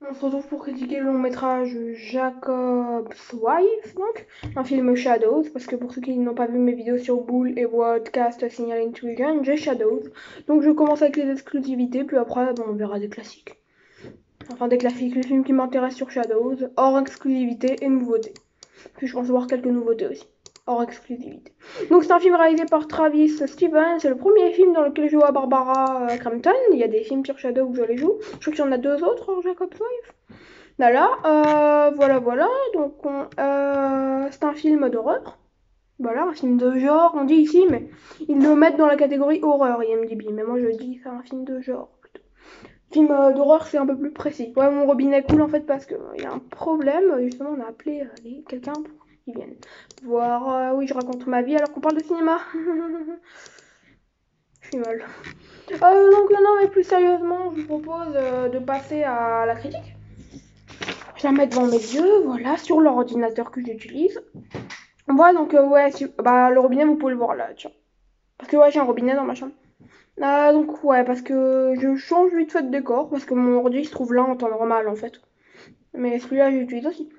On se retrouve pour critiquer le long métrage Jacob's Wife, donc, un film Shadows, parce que pour ceux qui n'ont pas vu mes vidéos sur Bull et Podcast Signal Intuition, j'ai Shadows. Donc je commence avec les exclusivités, puis après on verra des classiques. Enfin des classiques, les films qui m'intéressent sur Shadows, hors exclusivité et nouveautés. Puis je pense voir quelques nouveautés aussi, hors exclusivité. Donc c'est un film réalisé par Travis Stevens, c'est le premier film dans lequel je joue à Barbara Crampton. Il y a des films sur Shadow où je les joue. Je crois qu'il y en a deux autres en Jacob's Wife. Voilà, voilà. Donc c'est un film d'horreur. Voilà, un film de genre, on dit ici, mais ils le mettent dans la catégorie horreur, IMDb. Mais moi je dis c'est un film de genre. Film d'horreur, c'est un peu plus précis. Ouais, mon robinet coule en fait parce qu'il y a un problème. Justement, on a appelé quelqu'un pour qu'il vienne voir. Oui, je raconte ma vie alors qu'on parle de cinéma. Je suis mal. Donc, non, mais plus sérieusement, je vous propose de passer à la critique. Je la mets devant mes yeux, voilà, sur l'ordinateur que j'utilise. Voilà, donc, ouais, bah, le robinet, vous pouvez le voir là, tiens. Parce que, ouais, j'ai un robinet dans ma chambre. Donc, ouais, parce que je change vite fait de décor, parce que mon ordi se trouve là en temps normal, en fait. Mais celui-là, j'utilise aussi.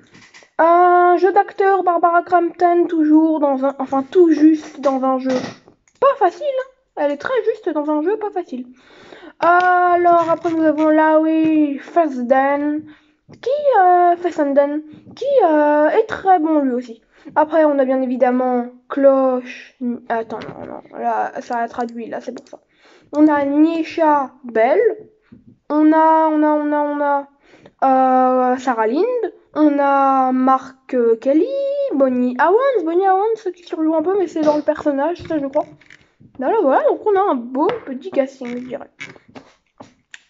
Un jeu d'acteur, Barbara Crampton, toujours dans un... Enfin, tout juste dans un jeu pas facile. Elle est très juste dans un jeu pas facile. Alors, après, nous avons Larry Fessenden, qui est très bon lui aussi. Après, on a bien évidemment Cloche... Attends, non, là, ça a traduit, là, c'est pour ça. On a Nisha Bell, on a Sarah Lind, on a Mark Kelly, Bonnie Owens qui surjoue un peu, mais c'est dans le personnage, ça je crois. Voilà, donc on a un beau petit casting, je dirais.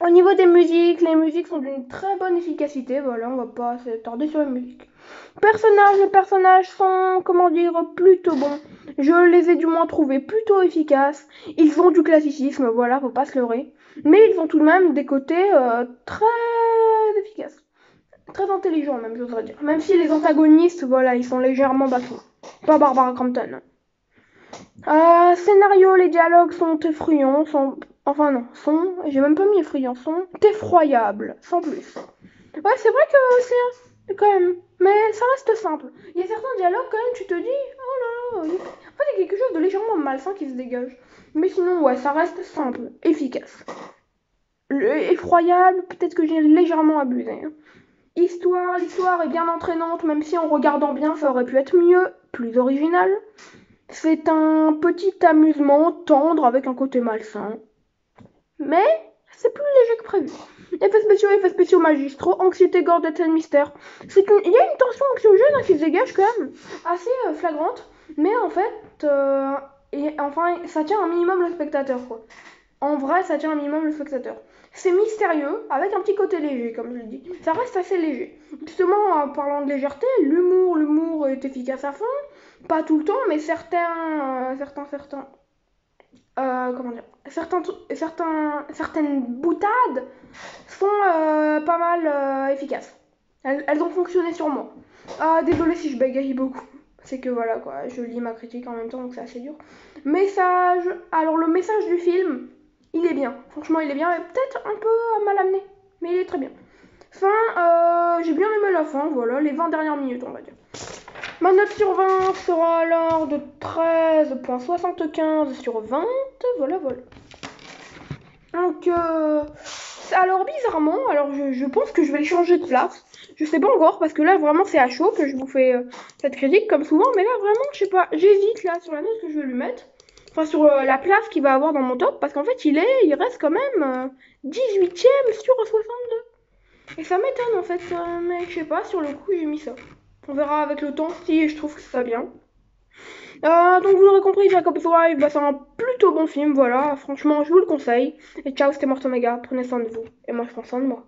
Au niveau des musiques, les musiques sont d'une très bonne efficacité, voilà, on va pas s'attarder sur les musiques. Les personnages sont, comment dire, plutôt bons. Je les ai du moins trouvés plutôt efficaces. Ils ont du classicisme, voilà, faut pas se leurrer. Mais ils ont tout de même des côtés très efficaces. Très intelligents même, j'oserais dire. Même si les antagonistes, voilà, ils sont légèrement bafoués. Pas Barbara Crampton. Scénario, les dialogues sont effrayants, enfin non, j'ai même pas mis effrayants, sont effroyables, sans plus. Ouais, c'est vrai que c'est quand même, mais ça reste simple. Il y a certains dialogues quand même, tu te dis, oh là là, en fait il y a quelque chose de légèrement malsain qui se dégage. Mais sinon, ouais, ça reste simple, efficace. Effroyable, peut-être que j'ai légèrement abusé. Hein. L'histoire est bien entraînante, même si en regardant bien, ça aurait pu être mieux, plus original. C'est un petit amusement tendre avec un côté malsain. Mais c'est plus léger que prévu. Effets spéciaux magistraux, anxiété, gore, death and mystère. Il y a une tension anxiogène qui se dégage quand même, assez flagrante. Mais en fait, ça tient un minimum le spectateur, quoi. En vrai, ça tient un minimum le spectateur. C'est mystérieux, avec un petit côté léger, comme je le dis. Ça reste assez léger. Justement, en parlant de légèreté, l'humour est efficace à fond. Pas tout le temps, mais comment dire, certaines boutades sont pas mal efficaces. Elles ont fonctionné sur moi. Désolé si je bégaye beaucoup. C'est que voilà quoi, je lis ma critique en même temps donc c'est assez dur. Alors le message du film, il est bien. Franchement, il est bien, et peut-être un peu mal amené, mais il est très bien. J'ai bien aimé la fin, voilà, les 20 dernières minutes, on va dire. Ma note sur 20 sera alors de 13,75 sur 20. Voilà. Donc, alors bizarrement, alors je pense que je vais le changer de place. Je sais pas encore parce que là vraiment c'est à chaud que je vous fais cette critique comme souvent. Mais là vraiment, je sais pas, j'hésite là sur la note que je vais lui mettre. Enfin sur la place qu'il va avoir dans mon top parce qu'en fait il reste quand même 18ème sur 62. Et ça m'étonne en fait, mais je sais pas, sur le coup j'ai mis ça. On verra avec le temps si je trouve que ça bien. Donc vous l'aurez compris, Jacob's Wife, bah, c'est un plutôt bon film, voilà. Franchement, je vous le conseille. Et ciao, c'était Mortomega. Prenez soin de vous. Et moi, je prends soin de moi.